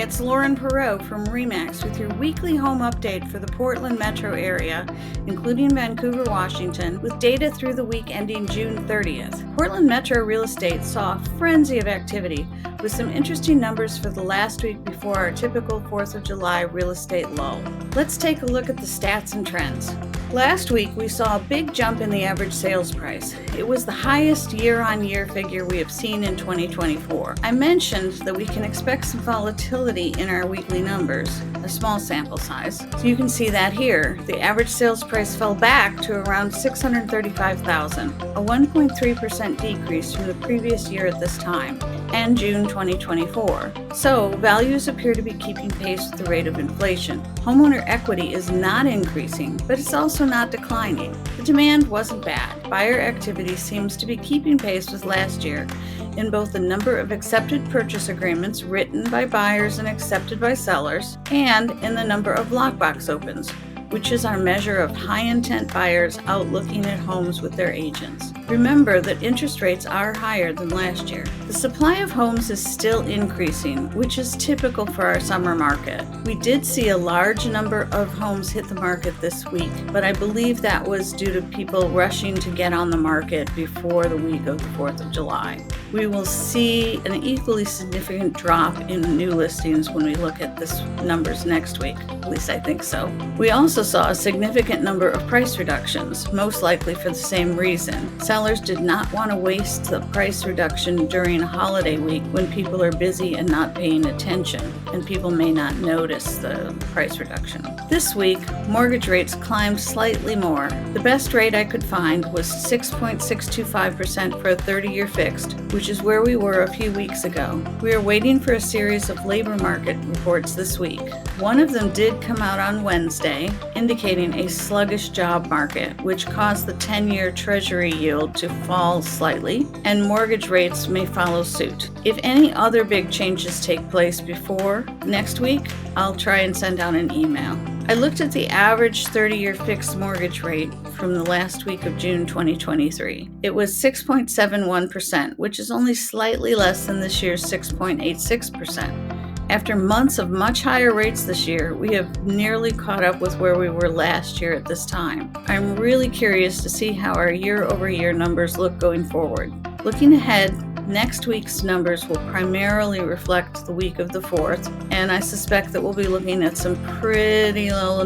it's Lauren Perreault from RE/MAX with your weekly home update for the Portland metro area, including Vancouver, Washington, with data through the week ending June 30th. Portland metro real estate saw a frenzy of activity with some interesting numbers for the last week before our typical 4th of July real estate lull. Let's take a look at the stats and trends. Last week, we saw a big jump in the average sales price. It was the highest year-on-year figure we have seen in 2024. I mentioned that we can expect some volatility in our weekly numbers, a small sample size. So you can see that here. The average sales price fell back to around $635,000, a 1.3% decrease from the previous year at this time, and June 2024. So values appear to be keeping pace with the rate of inflation. Homeowner equity is not increasing, but it's also not declining. The demand wasn't bad. Buyer activity seems to be keeping pace with last year in both the number of accepted purchase agreements written by buyers and accepted by sellers, and in the number of lockbox opens, which is our measure of high-intent buyers out looking at homes with their agents. Remember that interest rates are higher than last year. The supply of homes is still increasing, which is typical for our summer market. We did see a large number of homes hit the market this week, but I believe that was due to people rushing to get on the market before the week of the 4th of July. We will see an equally significant drop in new listings when we look at this numbers next week. At least I think so. We also saw a significant number of price reductions, most likely for the same reason. Sellers did not want to waste the price reduction during a holiday week when people are busy and not paying attention, and people may not notice the price reduction. This week, mortgage rates climbed slightly more. The best rate I could find was 6.625% for a 30-year fixed, which is where we were a few weeks ago. We are waiting for a series of labor market reports this week. One of them did come out on Wednesday, indicating a sluggish job market, which caused the 10-year Treasury yield to fall slightly, and mortgage rates may follow suit. If any other big changes take place before next week, I'll try and send out an email. I looked at the average 30-year fixed mortgage rate from the last week of June 2023. It was 6.71%, which is only slightly less than this year's 6.86%. After months of much higher rates this year, we have nearly caught up with where we were last year at this time. I'm really curious to see how our year-over-year numbers look going forward. Looking ahead, next week's numbers will primarily reflect the week of the 4th, and I suspect that we'll be looking at some pretty low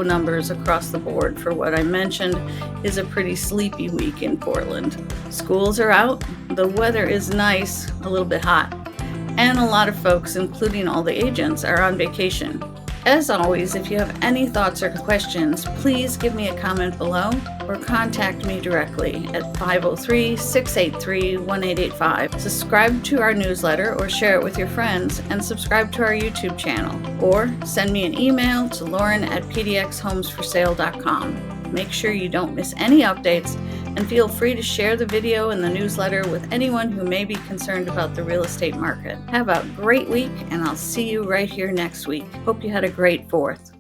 numbers across the board for what I mentioned is a pretty sleepy week in Portland. Schools are out, the weather is nice, a little bit hot, and a lot of folks, including all the agents, are on vacation. As always, if you have any thoughts or questions, please give me a comment below or contact me directly at 503-683-1885. Subscribe to our newsletter or share it with your friends, and subscribe to our YouTube channel, or send me an email to lauren@pdxhomesforsale.com. Make sure you don't miss any updates, and feel free to share the video and the newsletter with anyone who may be concerned about the real estate market. Have a great week, and I'll see you right here next week. Hope you had a great 4th.